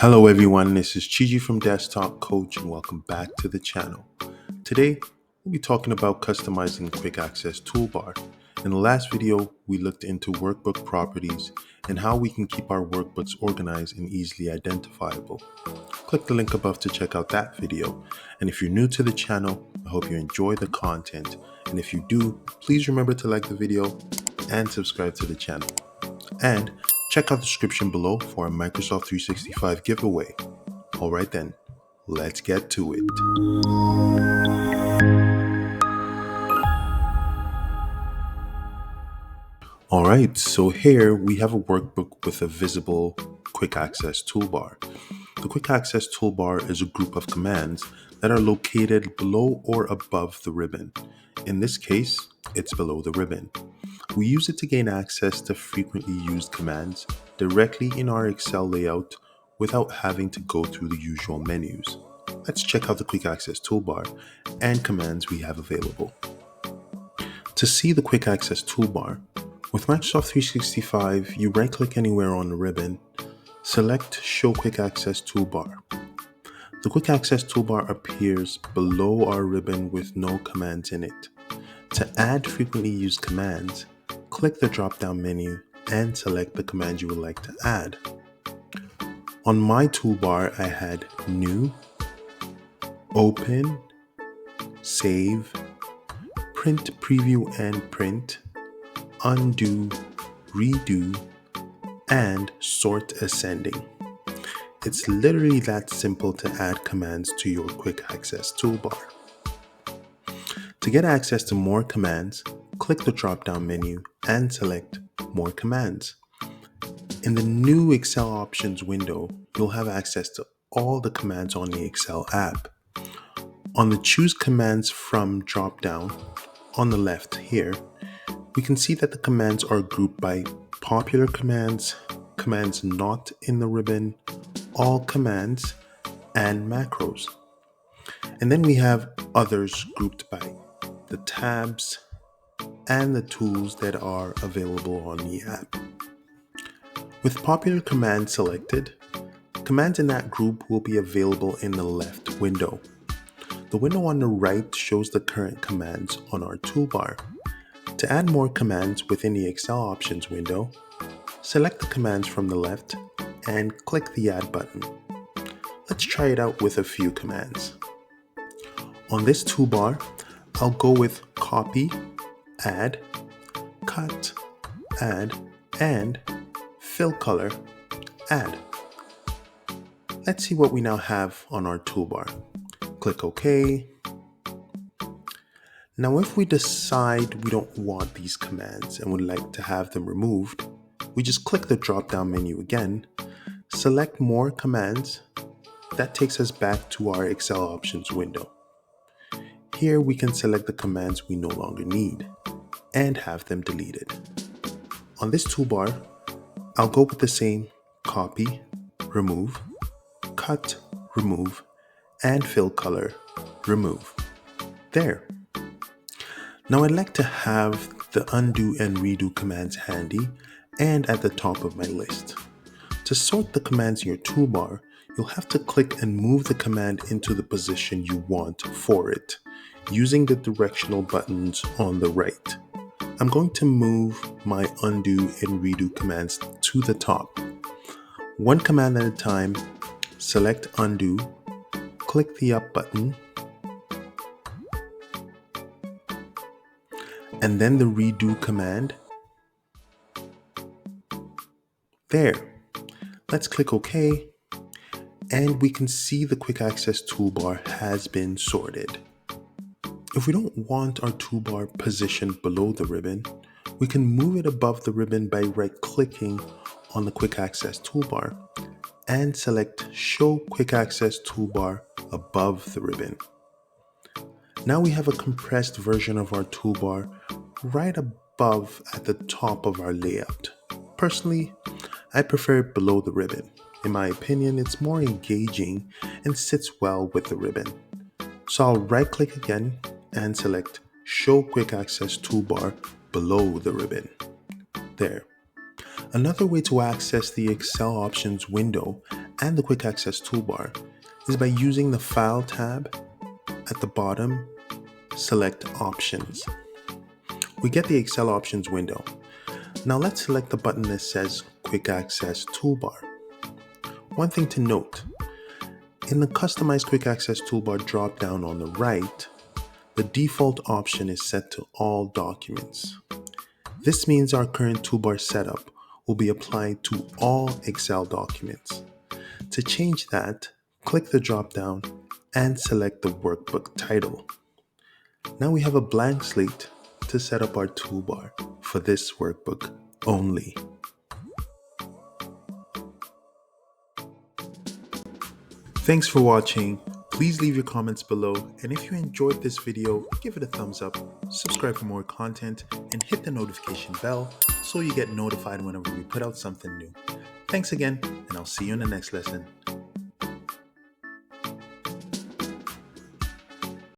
Hello everyone, this is Chiji from Desktop Coach and welcome back to the channel. Today, we'll be talking about customizing the Quick Access Toolbar. In the last video, we looked into workbook properties and how we can keep our workbooks organized and easily identifiable. Click the link above to check out that video. And if you're new to the channel, I hope you enjoy the content. And if you do, please remember to like the video and subscribe to the channel. And check out the description below for a Microsoft 365 giveaway. Alright then, let's get to it. Alright, so here we have a workbook with a visible Quick Access Toolbar. The Quick Access Toolbar is a group of commands that are located below or above the ribbon. In this case, it's below the ribbon. We use it to gain access to frequently used commands directly in our Excel layout without having to go through the usual menus. Let's check out the Quick Access Toolbar and commands we have available. To see the Quick Access Toolbar, with Microsoft 365, you right-click anywhere on the ribbon, select Show Quick Access Toolbar. The Quick Access Toolbar appears below our ribbon with no commands in it. To add frequently used commands, click the drop-down menu and select the command you would like to add. On my toolbar, I had New, Open, Save, Print, Preview and Print, Undo, Redo, and Sort Ascending. It's literally that simple to add commands to your Quick Access Toolbar. To get access to more commands, click the drop-down menu and select More Commands. In the new Excel options window, you'll have access to all the commands on the Excel app. On the Choose Commands From drop-down on the left here, we can see that the commands are grouped by popular commands, commands not in the ribbon, all commands, and macros. And then we have others grouped by the tabs and the tools that are available on the app. With popular commands selected, commands in that group will be available in the left window. The window on the right shows the current commands on our toolbar. To add more commands within the Excel options window, select the commands from the left and click the Add button. Let's try it out with a few commands. On this toolbar, I'll go with Copy, Add, Cut, Add, and Fill Color, Add. Let's see what we now have on our toolbar. Click OK. Now if we decide we don't want these commands and would like to have them removed, we just click the drop-down menu again, select More Commands. That takes us back to our Excel options window. Here we can select the commands we no longer need and have them deleted. On this toolbar, I'll go with the same Copy, Remove, Cut, Remove, and Fill Color, Remove. There. Now I'd like to have the Undo and Redo commands handy and at the top of my list. To sort the commands in your toolbar, you'll have to click and move the command into the position you want for it, using the directional buttons on the right. I'm going to move my Undo and Redo commands to the top. One command at a time, select Undo, click the Up button, and then the Redo command. There. Let's click OK, and we can see the Quick Access Toolbar has been sorted. If we don't want our toolbar positioned below the ribbon, we can move it above the ribbon by right-clicking on the Quick Access Toolbar and select Show Quick Access Toolbar above the ribbon. Now we have a compressed version of our toolbar right above at the top of our layout. Personally, I prefer it below the ribbon. In my opinion, it's more engaging and sits well with the ribbon. So I'll right-click again and select Show Quick Access Toolbar below the ribbon. There. Another way to access the Excel options window and the Quick Access Toolbar is by using the File tab at the bottom, select Options. We get the Excel Options window. Now let's select the button that says Quick Access Toolbar. One thing to note, in the Customize Quick Access Toolbar drop-down on the right, the default option is set to All Documents. This means our current toolbar setup will be applied to all Excel documents. To change that, click the drop-down and select the workbook title. Now we have a blank slate to set up our toolbar for this workbook only. Thanks for watching. Please leave your comments below, and if you enjoyed this video, give it a thumbs up, subscribe for more content, and hit the notification bell so you get notified whenever we put out something new. Thanks again, and I'll see you in the next lesson.